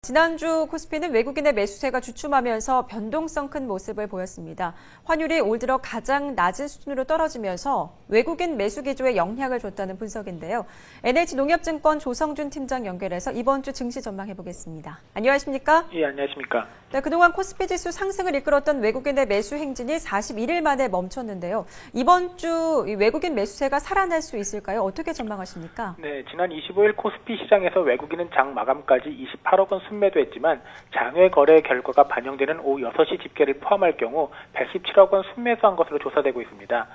지난주 코스피는 외국인의 매수세가 주춤하면서 변동성 큰 모습을 보였습니다. 환율이 올 들어 가장 낮은 수준으로 떨어지면서 외국인 매수 기조에 영향을 줬다는 분석인데요. NH농협증권 조성준 팀장 연결해서 이번 주 증시 전망해보겠습니다. 안녕하십니까? 예, 안녕하십니까? 네, 그동안 코스피 지수 상승을 이끌었던 외국인의 매수 행진이 41일 만에 멈췄는데요. 이번 주 외국인 매수세가 살아날 수 있을까요? 어떻게 전망하십니까? 네, 지난 25일 코스피 시장에서 외국인은 장 마감까지 28억 원 순매도했지만 장외 거래 결과가 반영되는 오후 6시 집계를 포함할 경우 117억 원 순매수한 것으로 조사되고 있습니다.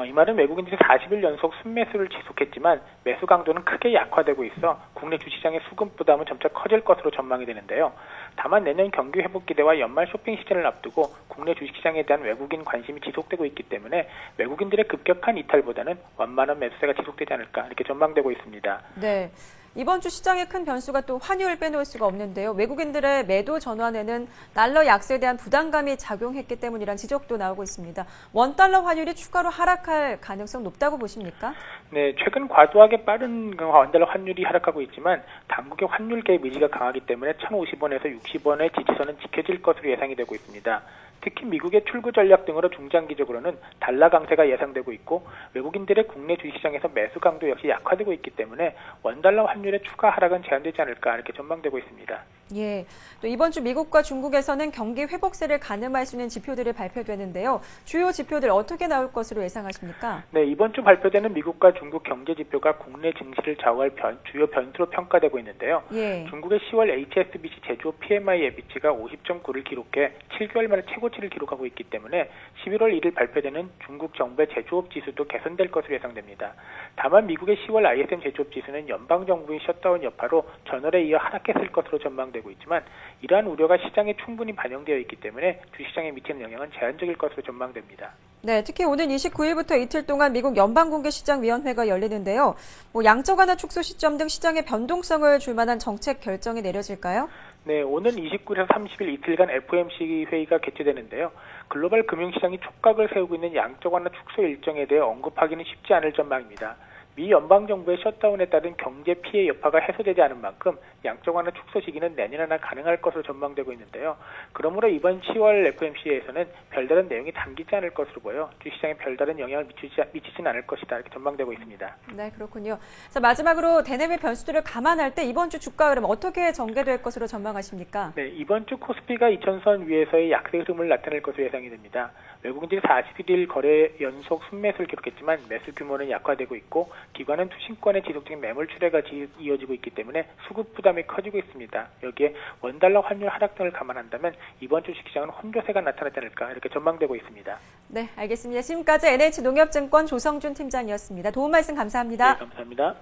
이 말은 외국인들이 40일 연속 순매수를 지속했지만 매수 강도는 크게 약화되고 있어 국내 주시장의 수급 부담은 점차 커질 것으로 전망이 되는데요. 다만 내년 경기 회복 기대와 연말 쇼핑 시즌을 앞두고 국내 주식시장에 대한 외국인 관심이 지속되고 있기 때문에 외국인들의 급격한 이탈보다는 완만한 매수세가 지속되지 않을까 이렇게 전망되고 있습니다. 네. 이번 주 시장의 큰 변수가 또 환율을 빼놓을 수가 없는데요. 외국인들의 매도 전환에는 달러 약세에 대한 부담감이 작용했기 때문이란 지적도 나오고 있습니다. 원달러 환율이 추가로 하락할 가능성 높다고 보십니까? 네, 최근 과도하게 빠른 원달러 환율이 하락하고 있지만 당국의 환율 개입 의지가 강하기 때문에 1,050원에서 60원의 지지선은 지켜질 것으로 예상이 되고 있습니다. 특히 미국의 출구 전략 등으로 중장기적으로는 달러 강세가 예상되고 있고 외국인들의 국내 주식시장에서 매수 강도 역시 약화되고 있기 때문에 원달러 환율의 추가 하락은 제한되지 않을까 이렇게 전망되고 있습니다. 예, 또 이번 주 미국과 중국에서는 경기 회복세를 가늠할 수 있는 지표들이 발표되는데요. 주요 지표들 어떻게 나올 것으로 예상하십니까? 네, 이번 주 발표되는 미국과 중국 경제 지표가 국내 증시를 좌우할 주요 변수로 평가되고 있는데요. 예. 중국의 10월 HSBC 제조업 PMI 예비치가 50.9를 기록해 7개월 만에 최고치를 기록하고 있기 때문에 11월 1일 발표되는 중국 정부의 제조업 지수도 개선될 것으로 예상됩니다. 다만 미국의 10월 ISM 제조업 지수는 연방정부의 셧다운 여파로 전월에 이어 하락했을 것으로 전망되고 있지만 이러한 우려가 시장에 충분히 반영되어 있기 때문에 주식시장에 미치는 영향은 제한적일 것으로 전망됩니다. 네, 특히 오는 29일부터 이틀 동안 미국 연방공개시장위원회가 열리는데요. 양적 완화 축소 시점 등 시장의 변동성을 줄 만한 정책 결정이 내려질까요? 네, 오는 29일에서 30일 이틀간 FOMC 회의가 개최되는데요. 글로벌 금융시장이 촉각을 세우고 있는 양적 완화 축소 일정에 대해 언급하기는 쉽지 않을 전망입니다. 미 연방정부의 셧다운에 따른 경제 피해 여파가 해소되지 않은 만큼 양적 완화 축소 시기는 내년 하나 가능할 것으로 전망되고 있는데요. 그러므로 이번 10월 FOMC에서는 별다른 내용이 담기지 않을 것으로 보여 주시장에 별다른 영향을 미치지는 않을 것이다 이렇게 전망되고 있습니다. 네, 그렇군요. 자, 마지막으로 대내외 변수들을 감안할 때 이번 주 주가 흐름 어떻게 전개될 것으로 전망하십니까? 네, 이번 주 코스피가 2000선 위에서의 약세 흐름을 나타낼 것으로 예상이 됩니다. 외국인들이 41일 거래 연속 순매수를 기록했지만 매수 규모는 약화되고 있고 기관은 투신권의 지속적인 매물 출회가 이어지고 있기 때문에 수급 부담이 커지고 있습니다. 여기에 원달러 환율 하락 등을 감안한다면 이번 주 주식시장은 혼조세가 나타나지 않을까 이렇게 전망되고 있습니다. 네, 알겠습니다. 지금까지 NH농협증권 조성준 팀장이었습니다. 도움 말씀 감사합니다. 네, 감사합니다.